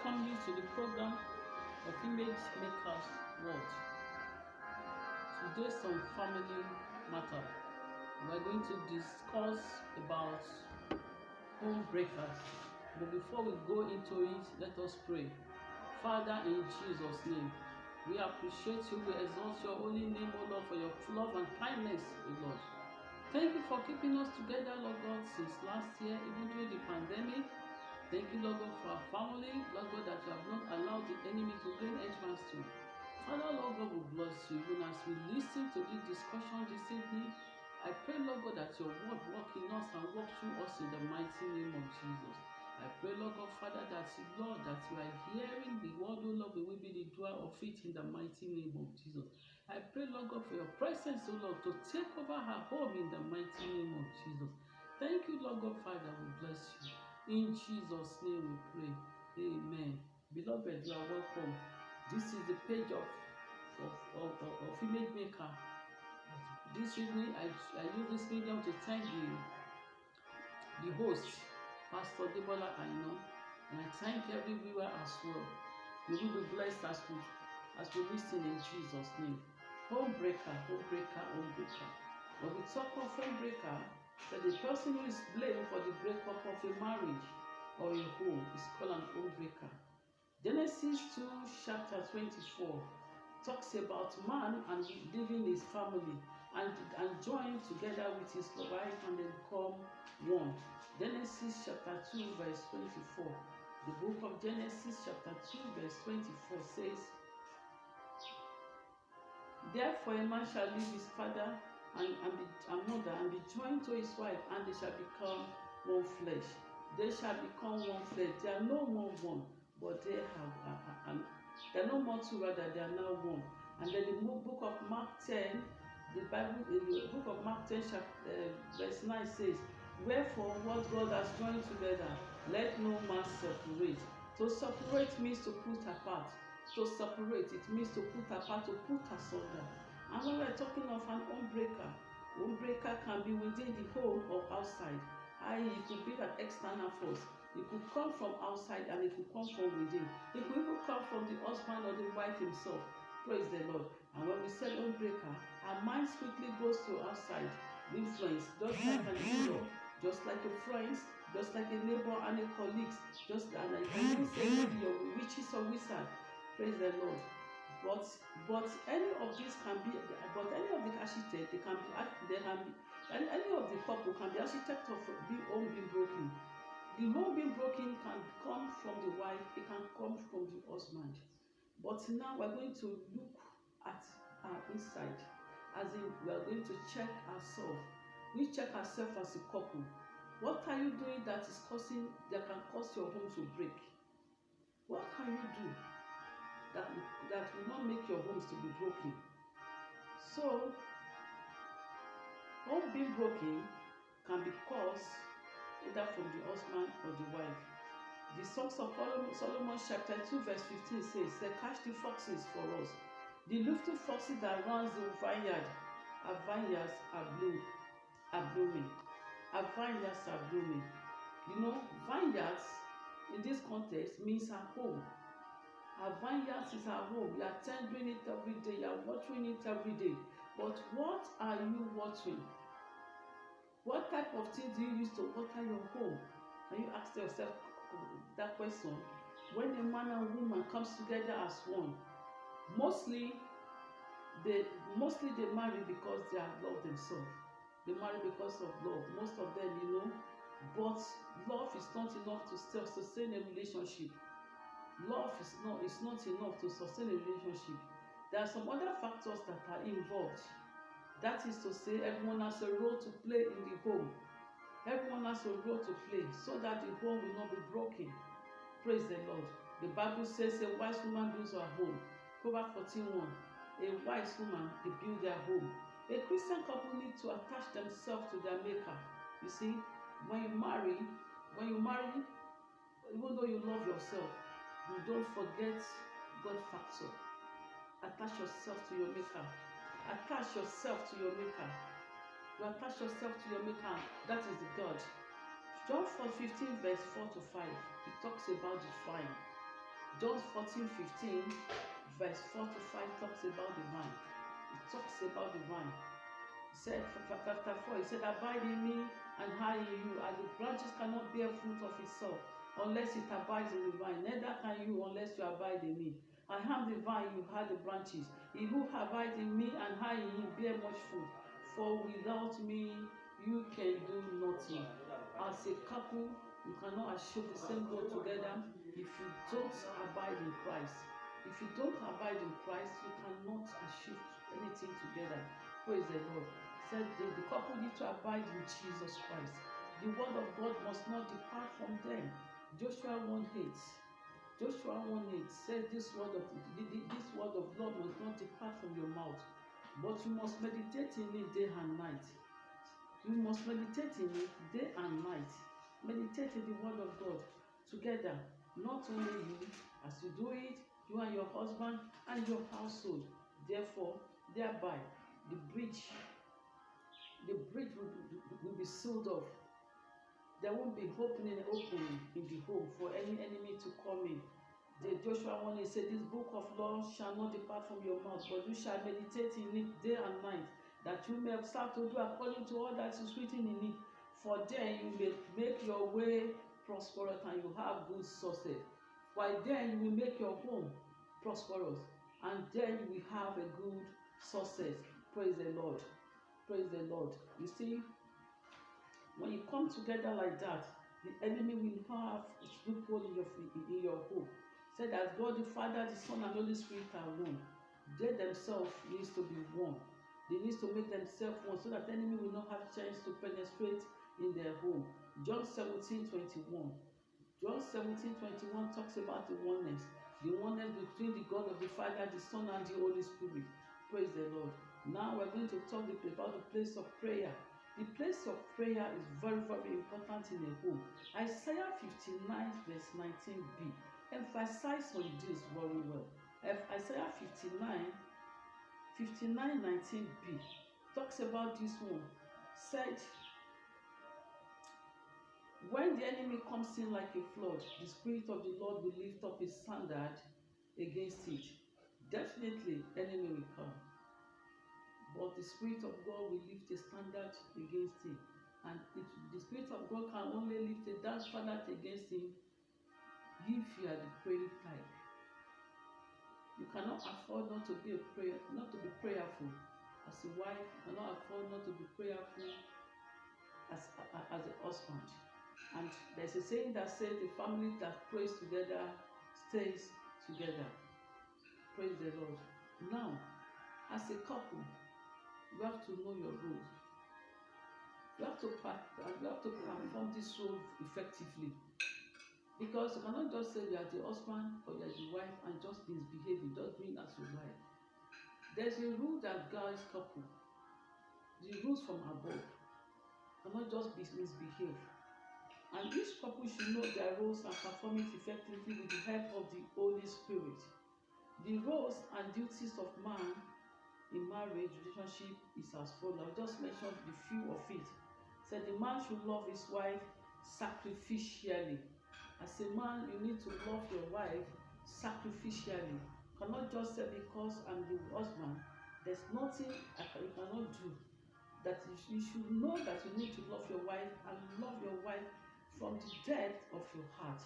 welcome you to the program of Image Makers World. Today, some family matter. We are going to discuss about home breakers. But before we go into it, let us pray. Father, in Jesus' name, we appreciate you. We exalt your holy name, O Lord, for your love and kindness, O Lord. Thank you for keeping us together, Lord God, since last year, even during the pandemic. Thank you, Lord God, for our family, Lord God, that you have not allowed the enemy to gain entrance to. Father, Lord God, we bless you. Even as we listen to this discussion this evening, I pray, Lord God, that your word work in us and work through us in the mighty name of Jesus. I pray, Lord God, Father, that Lord, that you are hearing the word, O Lord, we will be the doer of it in the mighty name of Jesus. I pray, Lord God, for your presence, O Lord, to take over our home in the mighty name of Jesus. Thank you, Lord God, Father, we bless you. In Jesus' name we pray. Amen. Beloved, you are welcome. This is the page of Image Maker. This evening, I use this medium to thank the host, Pastor Debola Aino, and I thank every viewer as well. You will be blessed as we listen in Jesus' name. Home breaker, home breaker, home breaker. When we talk of home breaker, that the person who is blamed for the breakup of a marriage or a home is called an home breaker. Genesis 2 chapter 24 talks about man and leaving his family and join together with his wife and they become one. Genesis chapter 2 verse 24. The book of Genesis chapter 2 verse 24 says, therefore a man shall leave his father and mother and be joined to his wife, and they shall become one flesh. They shall become one flesh. They are no more one, but they are no more two, rather they are now one. And then the book of Mark 10, the Bible in the book of Mark 10 verse 9 says, wherefore what God has joined together, let no man separate. To separate means to put apart. To separate, it means to put apart, to put asunder. And when we are talking of an home breaker can be within the home or outside. I.e., it could be an external force. It could come from outside and it could come from within. It could even come from the husband or the wife himself. Praise the Lord. And when we say home breaker, our mind quickly goes to outside influence, just like an in-law, just like a friend, just like a neighbor and a colleague, just like I say maybe your witches or wizard. Praise the Lord. But any of these can be, but any of the architect, any of the couple can be architect of the home being broken. The home being broken can come from the wife, it can come from the husband. But now we're going to look at our inside, as in we are going to check ourselves. We check ourselves as a couple. What are you doing that can cause your home to break? What can you do that will not make your homes to be broken? So, home being broken can be caused either from the husband or the wife. The Songs of Solomon chapter 2 verse 15 says, they catch the foxes for us. The little foxes that runs the vineyard, our vineyards are blooming. Our vineyards are blooming. You know, vineyards in this context means our home. Our vineyards is our home. You are tendering it every day. You are watering it every day. But what are you watering? What type of things do you use to water your home? Can you ask yourself that question? When a man and woman comes together as one, mostly they marry because they have loved themselves. They marry because of love. Most of them, you know. But love is not enough to sustain a relationship. Love is not enough to sustain a relationship. There are some other factors that are involved. That is to say, everyone has a role to play in the home. Everyone has a role to play so that the home will not be broken. Praise the Lord. The Bible says a wise woman builds her home. Proverbs 14:1. A wise woman, they build their home. A Christian couple need to attach themselves to their maker. You see, when you marry, even though you love yourself, you don't forget God factor. Attach yourself to your maker. Attach yourself to your maker. You attach yourself to your maker. That is the God. John 4:15 verse 4 to 5. It talks about the vine. John 14:15, verse 4 to 5 talks about the vine. It talks about the vine. He said, chapter 4, he said, abide in me and I in you, as the branches cannot bear fruit of itself unless it abides in the vine, neither can you unless you abide in me. I am the vine, you are the branches. He who abides in me and I in him bear much fruit, for without me you can do nothing. As a couple, you cannot achieve the same goal together if you don't abide in Christ. If you don't abide in Christ, you cannot achieve anything together. Praise the Lord. Said the couple need to abide in Jesus Christ. The word of God must not depart from them. Joshua 1:8. Joshua 1:8 said this word of God must not depart from your mouth, but you must meditate in it day and night. You must meditate in it day and night. Meditate in the word of God together. Not only you, as you do it, you and your husband and your household. Therefore, thereby, the breach will be sealed off. There won't be opening in the home for any enemy to come in. The Joshua 1 said, this book of law shall not depart from your mouth, but you shall meditate in it day and night, that you may observe to do according to all that is written in it. For then you may make your way prosperous and you have good success. Why then you will make your home prosperous and then you will have a good success. Praise the Lord. Praise the Lord. You see, when you come together like that, the enemy will have its loophole in your home. Said that God the Father, the Son, and Holy Spirit are one. They themselves needs to be one. They need to make themselves one so that the enemy will not have chance to penetrate in their home. John 17:21. John 17:21 talks about the oneness between the God of the Father, the Son, and the Holy Spirit. Praise the Lord. Now we're going to talk about the place of prayer. The place of prayer is very, very important in a home. Isaiah 59 verse 19b emphasize on this very well. Isaiah 59 19b talks about this one. Said, when the enemy comes in like a flood, the Spirit of the Lord will lift up his standard against it. Definitely, enemy will come. But the Spirit of God will lift a standard against him. And the Spirit of God can only lift a standard against him if you are the praying type. You cannot afford not to be prayerful. As a wife, you cannot afford not to be prayerful as a husband. And there's a saying that says the family that prays together stays together. Praise the Lord. Now, as a couple, you have to know your role. You have to perform this role effectively. Because you cannot just say you are the husband or you are the wife and just misbehave, just doing as you like. There's a rule that guides couple. The rules from above. You cannot just misbehave. And each couple should know their roles and perform it effectively with the help of the Holy Spirit. The roles and duties of man in marriage relationship is as follows. I'll just mention the few of it. So the man should love his wife sacrificially. As a man, you need to love your wife sacrificially. You cannot just say because I'm the husband, there's nothing you cannot do. That you should know that you need to love your wife and love your wife from the depth of your heart.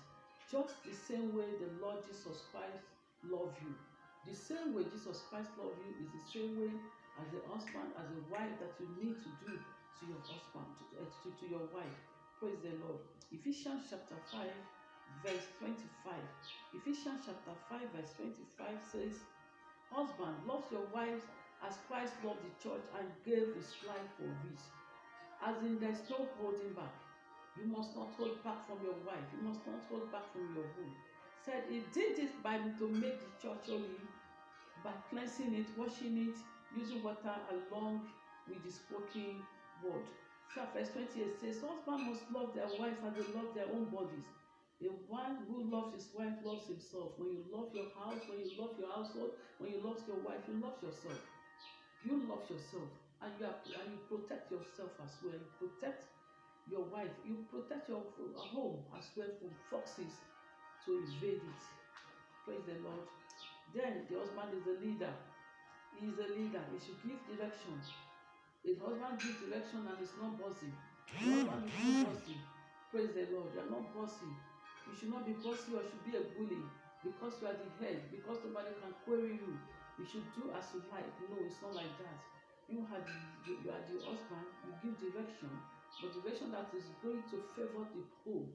Just the same way the Lord Jesus Christ loved you. The same way Jesus Christ loved you is the same way as a husband, as a wife that you need to do to your husband, to your wife. Praise the Lord. Ephesians chapter 5 verse 25. Ephesians chapter 5 verse 25 says, husband, love your wives as Christ loved the church and gave his life for it. As in, there's no holding back. You must not hold back from your wife. You must not hold back from your home. Said he did it to make the church holy, by cleansing it, washing it, using water along with the spoken word. So verse 28 says, husband must love their wife as they love their own bodies. The one who loves his wife loves himself. When you love your house, when you love your household, when you love your wife, you love yourself. You love yourself, and you protect yourself as well. You protect your wife. You protect your home as well from foxes to invade it. Praise the Lord. Then the husband is the leader. He is a leader. He should give direction. If husband gives direction and is not bossy, the husband is not bossy. Praise the Lord. You are not bossy. You should not be bossy or should be a bully because you are the head, because nobody can query you. You should do as you like. No, it's not like that. You are the husband, you give direction, but direction that is going to favor the whole.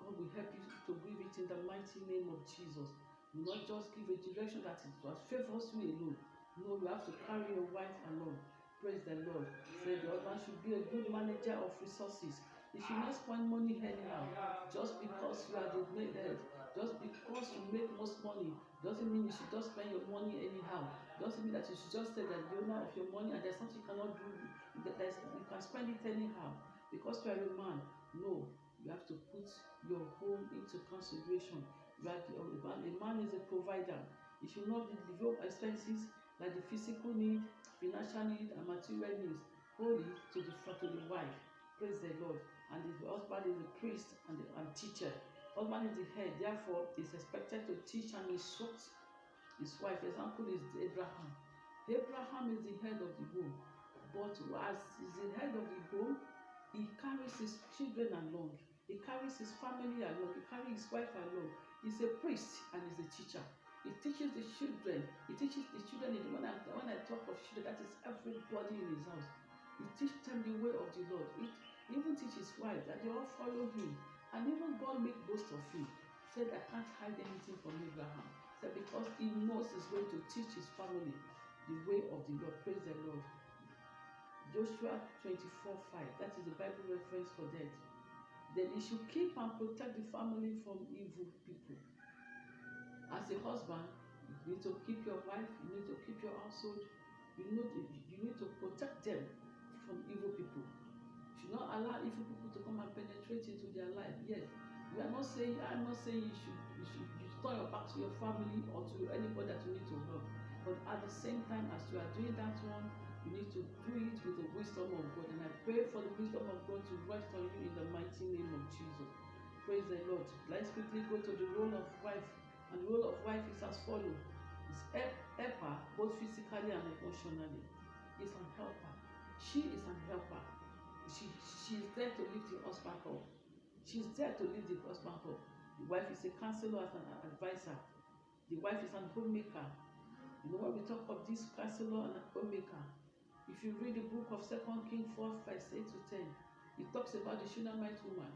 God will help you to give it in the mighty name of Jesus. You not just give a direction that favors you alone. No, you have to carry your wife along. Praise the Lord. Say the husband should be a good manager of resources. He should not spend money anyhow. Just because you are the head, just because you make most money, doesn't mean you should just spend your money anyhow. Doesn't mean that you should just say that the owner of your money and there's something you cannot do. You can spend it anyhow because you are a man. No, you have to put your home into consideration. A man is a provider. He should not develop expenses like the physical need, financial need, and material needs wholly to the wife. Praise the Lord. And the husband is the priest and teacher. Husband is the head, therefore is expected to teach and instruct his wife. Example is Abraham. Abraham is the head of the home, but as is the head of the home, he carries his children along. He carries his family along. He carries his wife along. He's a priest and he's a teacher. He teaches the children. He teaches the children. When I talk of children, that is everybody in his house. He teaches them the way of the Lord. He even teaches his wife that they all follow him. And even God make boast of him. Said, I can't hide anything from Abraham. Said, because he knows he's going to teach his family the way of the Lord. Praise the Lord. Joshua 24:5. That is the Bible reference for that. Then he should keep and protect the family from evil people. As a husband, you need to keep your wife, you need to keep your household, you need to protect them from evil people. You should not allow evil people to come and penetrate into their life. Yes, I'm not saying you should turn your back to your family or to anybody that you need to help. But at the same time, as you are doing that one, you need to do it with the wisdom of God. And I pray for the wisdom of God to rest on you in the mighty name of Jesus. Praise the Lord. Let's quickly go to the role of wife. And the role of wife is as follows. It's helper, both physically and emotionally. It's an helper. She is an helper. She is there to lift the husband up. She is there to lift the husband up. The wife is a counselor and an advisor. The wife is an homemaker. You know, when we talk of this counselor and homemaker, if you read the book of 2 Kings 4:8-10, it talks about the Shunammite woman.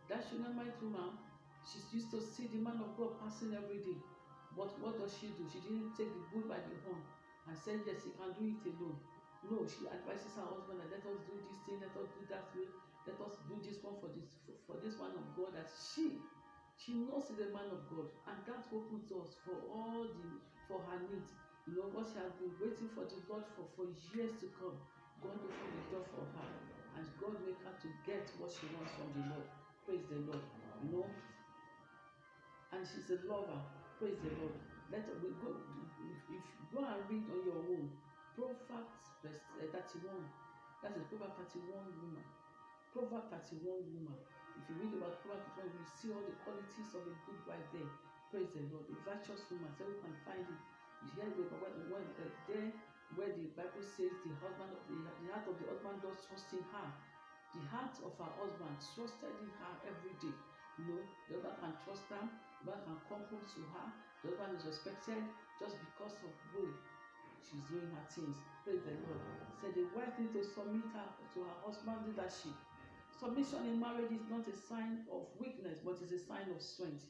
That Shunammite woman, she used to see the man of God passing every day. But what does she do? She didn't take the bull by the horn and said, yes, he can do it alone. No, she advises her husband that let us do this thing, let us do that way, let us do this one for this man of God, that she knows he's a man of God, and that opens doors for her needs. You know what she has been waiting for the Lord for years to come. God opened the door for her, and God make her to get what she wants from the Lord. Praise the Lord. You know, and she's a lover. Praise the Lord. If you go and read on your own, Proverbs 31. That is Proverbs 31 woman. Proverbs 31 woman. If you read about Proverbs 31, you see all the qualities of a good wife there. Praise the Lord. A virtuous woman. So you can find it. You hear there where the Bible says the heart of the husband does trust in her. The heart of her husband trusted in her every day. You know, the other can trust her, the other can come home to her, the other is respected just because of the way she's doing her things. Praise the Lord. So the wife needs to submit her to her husband's leadership. Submission in marriage is not a sign of weakness, but is a sign of strength.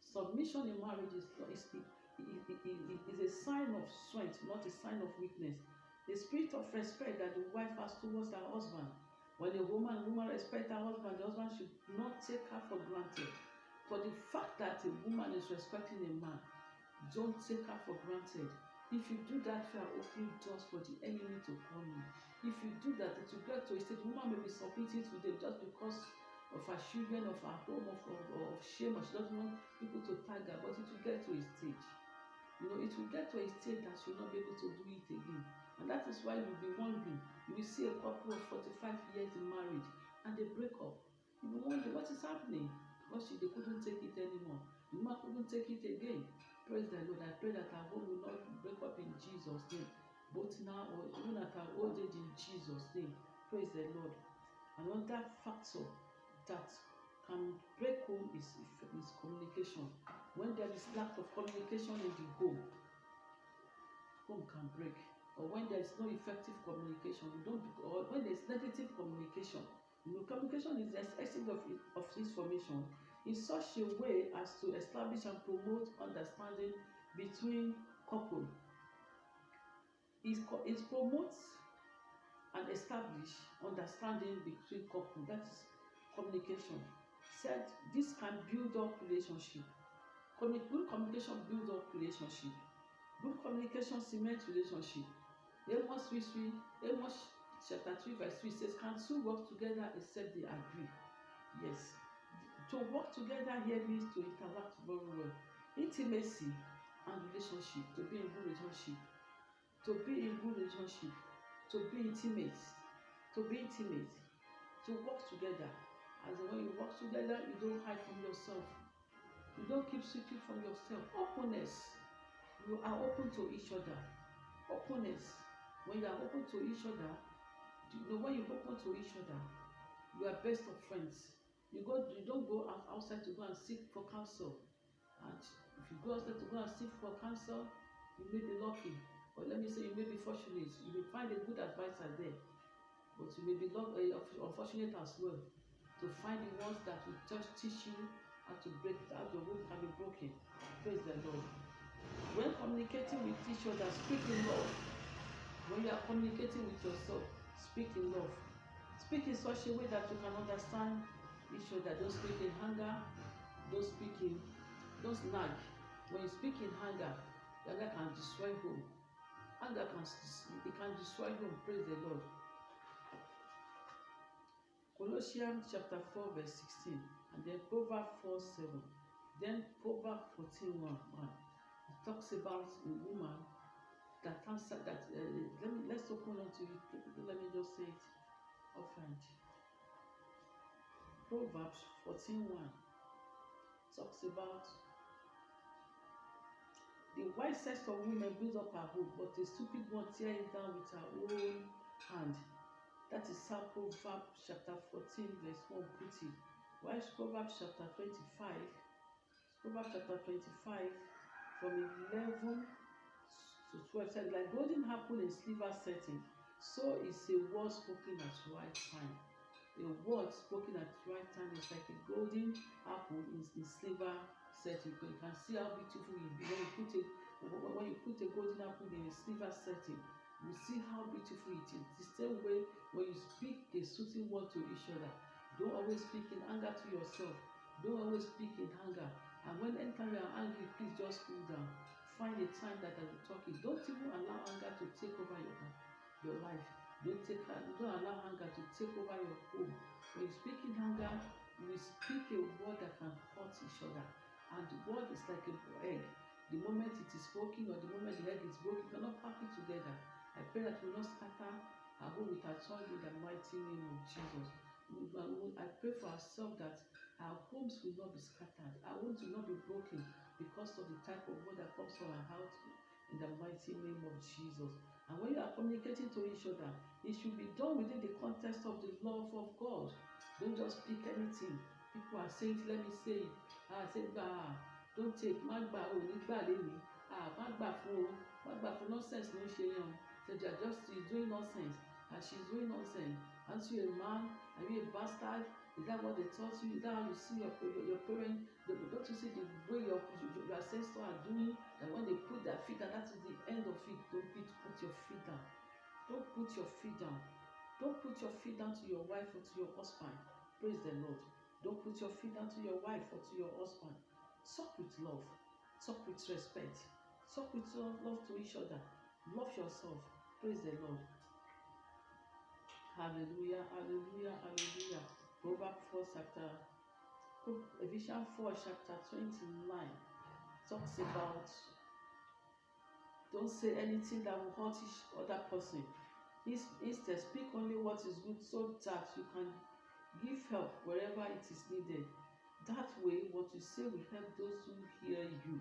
Submission in marriage is a sign of strength, not a sign of weakness. The spirit of respect that the wife has towards her husband. When a woman respects her husband, the husband should not take her for granted. For the fact that a woman is respecting a man, don't take her for granted. If you do that, you are opening doors for the enemy to come in. If you do that, it will get to a stage. The woman may be submitting to them just because of her children, of her home, of shame, or she doesn't want people to tag her, but it will get to a stage. You know, it will get to a stage that she will not be able to do it again. And that is why you'll be wondering. You will see a couple of 45 years in marriage and they break up. You'll be wondering what is happening. Because they couldn't take it anymore. The woman couldn't take it again. Praise the Lord. I pray that our home will not break up in Jesus' name, both now or even at our old age in Jesus' name. Praise the Lord. Another factor that can break home is communication. When there is lack of communication in the home can break. Or when there is no effective communication, or when there is negative communication. Communication is the exchange of information in such a way as to establish and promote understanding between couple. It promotes and establish understanding between couple. That is communication. Said this can build up relationship. Good communication builds up relationship. Good communication cements relationship. Amos chapter 3 verse 3 says, can two work together except they agree? Yes. To work together here means to interact very well. Intimacy and relationship. To be in good relationship. To be in good relationship. To be intimate. To be intimate. To work together. As when you work together, you don't hide from yourself. You don't keep secret from yourself. Openness. You are open to each other. Openness. When you are open to each other, when you open to each other, you are best of friends. You don't go outside to go and seek for counsel. And if you go outside to go and seek for counsel, you may be lucky. Or let me say, you may be fortunate. You may find a good advisor there. But you may be unfortunate as well to find the ones that will just teach you how to break it, how your home can be broken. Praise the Lord. When communicating with each other, speak in love. When you are communicating with yourself, speak in love. Speak in such a way that you can understand each other. Don't speak in anger. Don't nag. When you speak in anger, anger can destroy home. Anger can destroy home. Praise the Lord. Colossians chapter 4 verse 16, and then Proverbs 4:7, then Proverbs 14:1. It talks about a woman that answered that. Let's open on to it. Let me just say it offhand. Proverbs 14:1 talks about the wisest of women builds up her home, but the stupid one tear it down with her own hand. That is how Proverbs chapter 14 verse 1 put it. While Proverbs chapter 25 from 11 to 12 said, like golden apple in silver setting, so is a word spoken at the right time. A word spoken at the right time is like a golden apple in silver setting. You can see how beautiful it is when you put a golden apple in a silver setting. You see how beautiful it is. The same way when you speak a soothing word to each other. Don't always speak in anger to yourself. Don't always speak in anger. And anytime you are angry, please just cool down. Find a time that I will talk it. Don't even allow anger to take over your life. Don't allow anger to take over your home. When you speak in anger, you will speak a word that can hurt each other. And the word is like an egg. The moment it is spoken or the moment the egg is broken, you cannot pack it together. I pray that we will not scatter our home with our tongue in the mighty name of Jesus. I pray for ourselves that our homes will not be scattered. Our homes will not be broken because of the type of word that comes from our house in the mighty name of Jesus. And when you are communicating to each other, it should be done within the context of the love of God. Don't just speak anything. People are saying, let me say it. Don't take, magba, nonsense, no shame. So they are just doing nonsense. And she's doing nonsense. Aren't you a man? Are you a bastard? Is that what they taught you? Is that how you see your parents? Don't you see the way your ancestors are doing? That when they put their feet down, that is the end of it. Don't put your feet down. Don't put your feet down. Don't put your feet down to your wife or to your husband. Praise the Lord. Don't put your feet down to your wife or to your husband. Talk with love. Talk with respect. Talk with love to each other. Love yourself. Praise the Lord. Hallelujah, hallelujah, hallelujah. Ephesians 4 chapter 29 talks about don't say anything that will hurt each other person. Instead, speak only what is good so that you can give help wherever it is needed. That way, what you say will help those who hear you.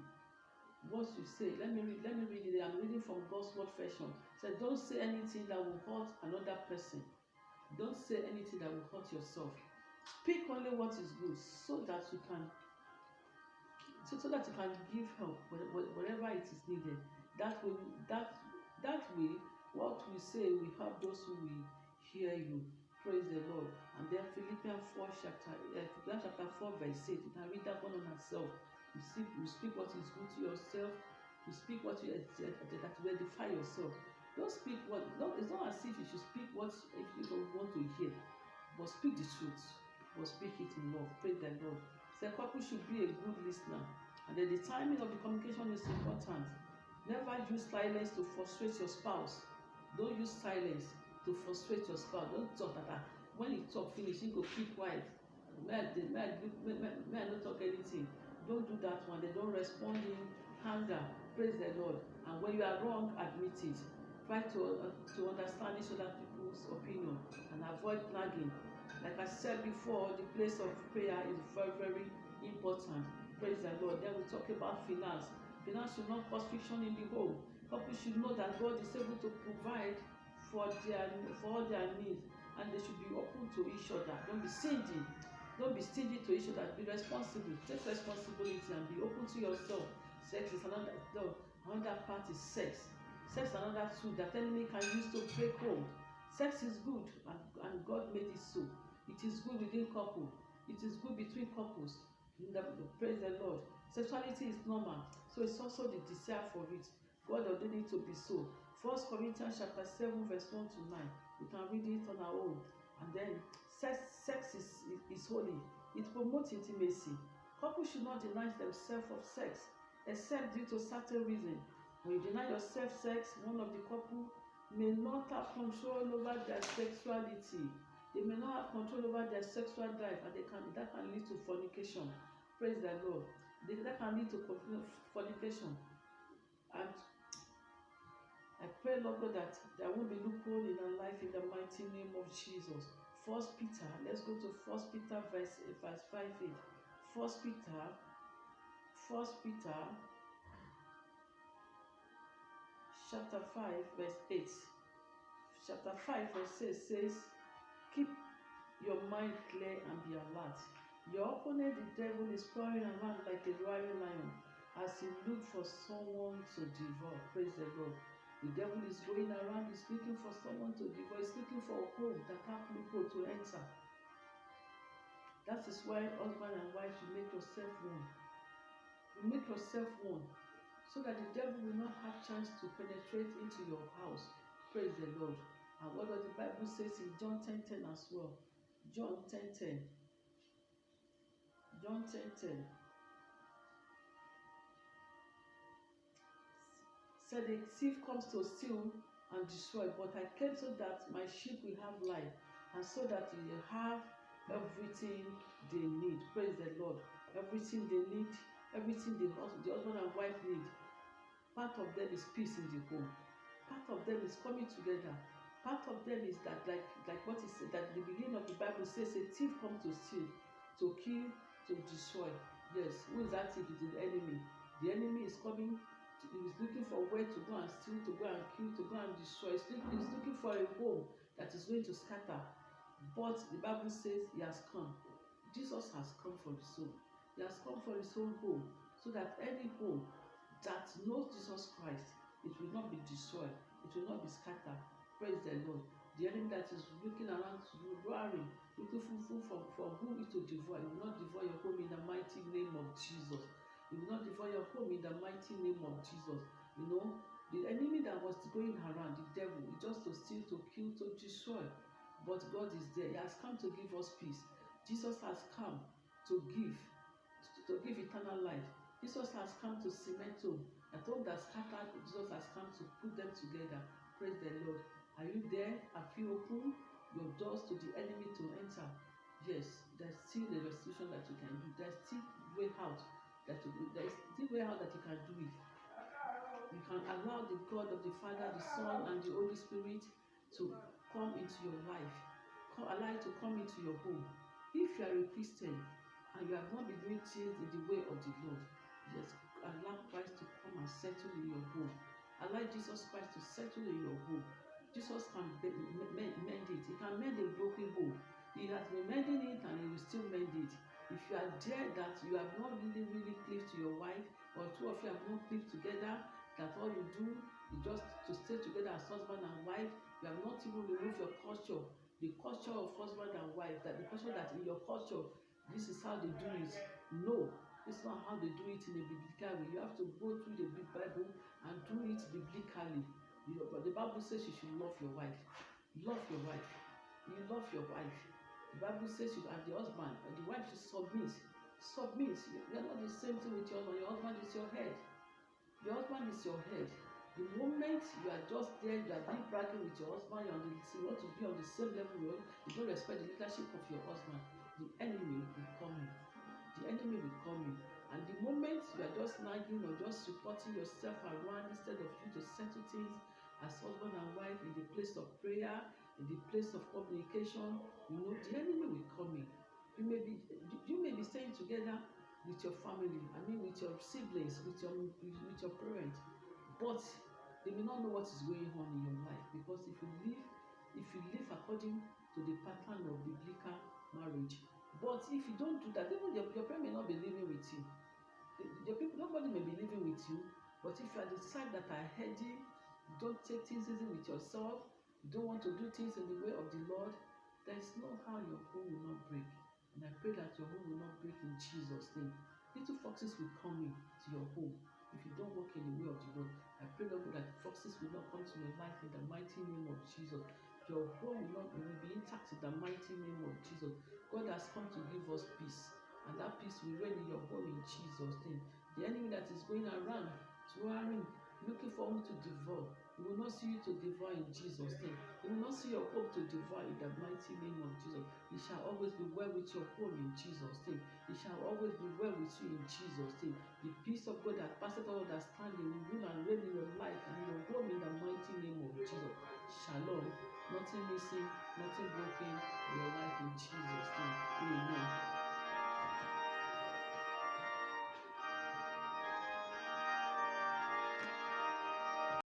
what you say. Let me read it. I'm reading from God's word version. Say, don't say anything that will hurt another person. Don't say anything that will hurt yourself. Speak only what is good, so that you can give help wherever it is needed. That way, what we say will help those who will hear you. Praise the Lord. And then Philippians 4 chapter 4 verse 8. You can read that one on yourself. You speak what is good to yourself. You speak what you that will edify yourself. Don't speak what. No, it's not as if you should speak what if you don't want to hear, but speak the truth. But speak it in love. Praise the Lord. So a couple should be a good listener, and then the timing of the communication is important. Never use silence to frustrate your spouse. Don't use silence to frustrate your spouse. Don't talk that when you talk finish, you go keep quiet. May I not talk anything. Don't do that one. They don't respond in anger. Praise the Lord. And when you are wrong, admit it. Try to understand each other people's opinion and avoid nagging. Like I said before, the place of prayer is very, very important. Praise the Lord. Then we talk about finance. Finance should not cause friction in the home. Couples should know that God is able to provide for all their needs, and they should be open to each other. Don't be stingy. Don't be stingy to each other. Be responsible. Take responsibility and be open to yourself. Sex is another part is sex. Sex is another tool that enemy can use to break home. Sex is good, and God made it so. It is good within couple. It is good between couples. Praise the Lord. Sexuality is normal, so it's also the desire for it. God ordained it to be so. 1 Corinthians chapter 7 verse 1 to 9. We can read it on our own. And then sex is holy. It promotes intimacy. Couples should not deny themselves of sex, except due to certain reasons. When you deny yourself sex, one of the couple may not have control over their sexuality. They may not have control over their sexual drive, and that can lead to fornication. Praise the Lord. That can lead to fornication. And I pray, Lord God, that there won't be loophole in our life in the mighty name of Jesus. 1 Peter, let's go to 1 Peter verse 5:8. 1 Peter chapter 5 verse 8. Chapter 5 verse 6 says, keep your mind clear and be alert. Your opponent, the devil, is prowling around like a roaring lion as he looks for someone to devour. Praise the Lord. The devil is going around, he's looking for someone to devour. He's looking for a home that have loophole to enter. That is why husband and wife, you make yourself one. You make yourself one, so that the devil will not have chance to penetrate into your house. Praise the Lord. And what does the Bible says in John 10:10 as well? John 10:10. John 10:10. Said the thief comes to steal and destroy, but I came so that my sheep will have life, and so that you will have everything they need. Praise the Lord. Everything they need, everything the husband and wife need. Part of them is peace in the home. Part of them is coming together. Part of them is that, like what is said, that the beginning of the Bible says, a thief comes to steal, to kill, to destroy. Yes, who is that thief? It is the enemy. The enemy is coming. He is looking for where to go and steal, to go and kill, to go and destroy. He is looking for a home that is going to scatter. But the Bible says he has come. Jesus has come for his soul. He has come for his own home, so that any home that knows Jesus Christ, it will not be destroyed. It will not be scattered. Praise the Lord. The enemy that is looking around you, roaring, looking for whom it to devour, it will not devour your home in the mighty name of Jesus. It will not devour your home in the mighty name of Jesus. You know, the enemy that was going around, the devil, is just to steal, to kill, to destroy. But God is there. He has come to give us peace. Jesus has come to give eternal life. Jesus has come to cement home. A home that scattered, Jesus has come to put them together. Praise the Lord. Are you there? Have you opened your doors to the enemy to enter? Yes, there's still a restitution that you can do. There's still way out that you can do it. You can allow the God of the Father, the Son, and the Holy Spirit to come into your life. Allow it to come into your home. If you are a Christian and you have not been doing things in the way of the Lord, yes, allow Christ to come and settle in your home. Allow Jesus Christ to settle in your home. Jesus can mend it. He can mend a broken home. He has been mending it and he will still mend it. If you are there that you have not really cleaved to your wife, or two of you have not cleaved together, that all you do is just to stay together as husband and wife, you have not even removed your culture, the culture of husband and wife, that the culture that in your culture, this is how they do it. No, it's not how they do it in a biblical way. You have to go through the big Bible and do it biblically. But the Bible says you should love your wife. Love your wife. You love your wife. The Bible says you are the husband, and the wife should submit. Submit. You are not the same thing with your husband. Your husband is your head. Your husband is your head. The moment you are just there, you are being bragging with your husband, you want to be on the same level, you don't respect the leadership of your husband, the enemy will come in. The enemy will come in. And the moment you are just nagging or just supporting yourself around, instead of you to settle things as husband and wife in the place of prayer, in the place of communication, the enemy will come in. You may be staying together with your family, with your siblings, with your parents, but they may not know what is going on in your life, because if you live according to the pattern of biblical marriage. But if you don't do that, even your parents may not be living with you. Nobody may be living with you, but if you are the side that are heady, you don't take things easy with yourself, you don't want to do things in the way of the Lord, there is no how your home will not break. And I pray that your home will not break in Jesus' name. Little foxes will come in to your home if you don't walk in the way of the Lord. I pray, Lord, that foxes will not come to your life in the mighty name of Jesus. Your home will be intact in the mighty name of Jesus. God has come to give us peace, and that peace will reign in your home in Jesus' name. The enemy that is going around, swearing, looking for whom to devour, he will not see you to devour in Jesus' name. He will not see your home to devour in the mighty name of Jesus. It shall always be well with your home in Jesus' name. It shall always be well with you in Jesus' name. The peace of God that passes all understanding will rule and reign in your life and in your home in the mighty name of Jesus. Shalom. Nothing missing, nothing broken in your life in Jesus' name. Amen.